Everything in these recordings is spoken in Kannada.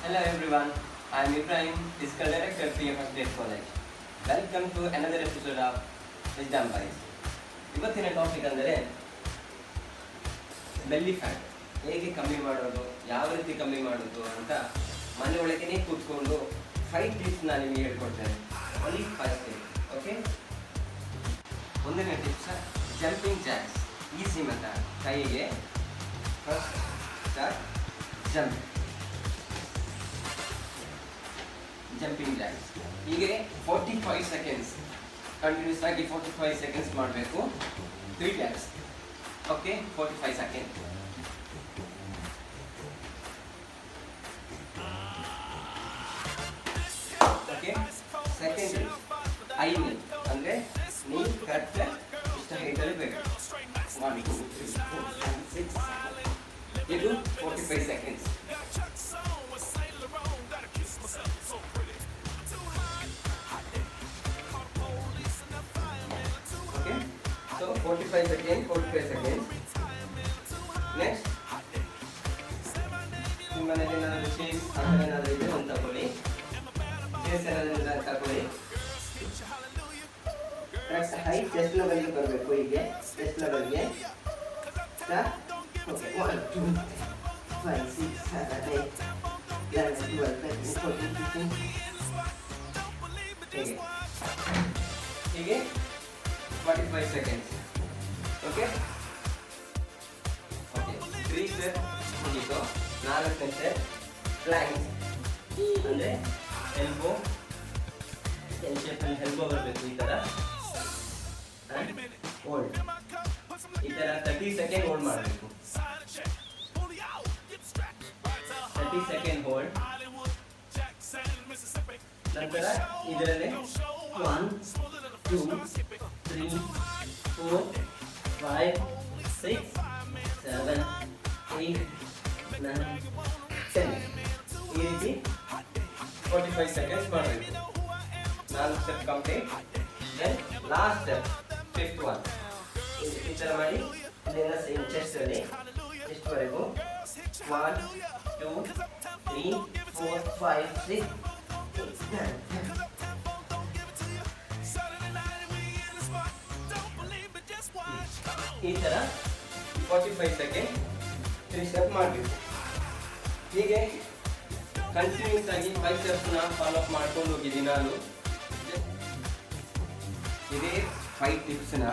Hello everyone, I am Ibrahim, Physical Director, PFS State College. Welcome to another episode of Wisdom Bites. ಇವತ್ತಿನ ಟಾಪಿಕ್ ಅಂದರೆ ಬೆಲ್ಲಿ ಫ್ಯಾಟ್ ಹೇಗೆ ಕಮ್ಮಿ ಮಾಡೋದು, ಯಾವ ರೀತಿ ಕಮ್ಮಿ ಮಾಡೋದು ಅಂತ ಮನೆ ಒಳಗೇ ಕೂತ್ಕೊಂಡು 5 ಟಿಪ್ಸ್ ನಾನು ನಿಮಗೆ ಹೇಳ್ಕೊಡ್ತೇನೆ. Only 5 tips. ಓಕೆ, ಒಂದನೇ tips jumping jacks. Easy method. ಕೈಗೆ first start jump, jumping jacks. ಹೀಗೆ 45 ಸೆಕೆಂಡ್ಸ್ ಕಂಟಿನ್ಯೂಸ್ ಆಗಿ 45 ಸೆಕೆಂಡ್ಸ್ ಮಾಡಬೇಕು. 3 taps. Okay, 45 second. Okay, second high knee ಅಂದರೆ ನೀ ಕಟ್ ಇಷ್ಟು ಹೈಟಲ್ಲಿ ಬೇಕು. 1 2 3 4 5 6 ಇದು 45 ಸೆಕೆಂಡ್ಸ್. So 45 seconds. Next, ನಿಮ್ಮನೇಲಿ ಏನಾದರೂ ಚೀಸ್ ಆ ಥರ ಏನಾದರೂ ಇದೆ ಒಂದು ತಗೊಳ್ಳಿ. ಚೀಸ್ ಏನಾದರೂ ತಗೊಳ್ಳಿ. ಕರೆಕ್ಟ್ ಹೈ ಚೆಸ್ಟ್ ಲೆವೆಲ್ಗೆ ಬರಬೇಕು. ಹೀಗೆ ಚೆಸ್ಟ್ ಲೆವೆಲ್ಗೆ. ಓಕೆ, 1 2 5 6 7 8 11 12 13 14 15 ಹೀಗೆ 45 seconds. ಓಕೆ ಓಕೆ, 3 ಸ್ಟೆಪ್ ಮುಗೀತು. 4ನೇ ಸ್ಟೆಪ್ ಪ್ಲ್ಯಾಂಕ್ಸ್ ಅಂದರೆ ಎಲ್ಬೋ, ಎಲ್ ಶೇಪಲ್ಲಿ ಎಲ್ಬೋ ಬರಬೇಕು. ಈ ಥರ ಹೋಲ್ಡ್, ಈ ಥರ 30 ಸೆಕೆಂಡ್ ಹೋಲ್ಡ್ ಮಾಡಬೇಕು. 30 ಸೆಕೆಂಡ್ ಹೋಲ್ಡ್. ನಂತರ ಇದರಲ್ಲಿ 1 2 3 4 5 6 7 8 9 10 ಈ ರೀತಿ 45 ಸೆಕೆಂಡ್ಸ್ ಮಾಡಬೇಕು. 4 step complete. Then last step 5th one. ಈ ಥರ ಮಾಡಿ ಇದನ್ನು ಸೇಮ್ ಚೆಸ್ಟಲ್ಲಿ ಎಷ್ಟುವರೆಗೂ 1 2 3 4 5 6 8 9 ಈ ಥರ 45 ಸೆಕೆಂಡ್ 3 ಸ್ಟೆಪ್ ಮಾಡಬೇಕು. ಹೀಗೆ ಕಂಟಿನ್ಯೂಸ್ ಆಗಿ 5 ಸ್ಟೆಪ್ಸ್ನ ಫಾಲೋ ಅಪ್ ಮಾಡ್ಕೊಂಡು ಹೋಗಿದ್ದೀನಿ ನಾನು. ಇದೇ 5 ಟಿಪ್ಸ್ನ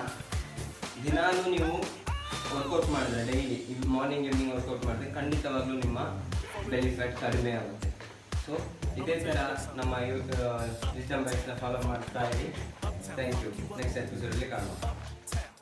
ದಿನಾಲೂ ನೀವು ವರ್ಕೌಟ್ ಮಾಡಿದ್ರೆ, ಡೈಲಿ ಮಾರ್ನಿಂಗ್ ಈವ್ನಿಂಗ್ ವರ್ಕೌಟ್ ಮಾಡಿದ್ರೆ ಖಂಡಿತವಾಗ್ಲೂ ನಿಮ್ಮ ಬೆಲಿ ಫ್ಯಾಟ್ ಕಡಿಮೆ ಆಗುತ್ತೆ. ಸೊ ಇದೇ ಥರ ನಮ್ಮ ಯೂತ್ ವಿಸ್ಡಮ್ ಬೈಟ್ಸ್ನ ಫಾಲೋ ಮಾಡ್ತಾ ಇರಿ. Thank you. ನೆಕ್ಸ್ಟ್ ಎಪಿಸೋಡಲ್ಲಿ ಕಾಣೋಣ.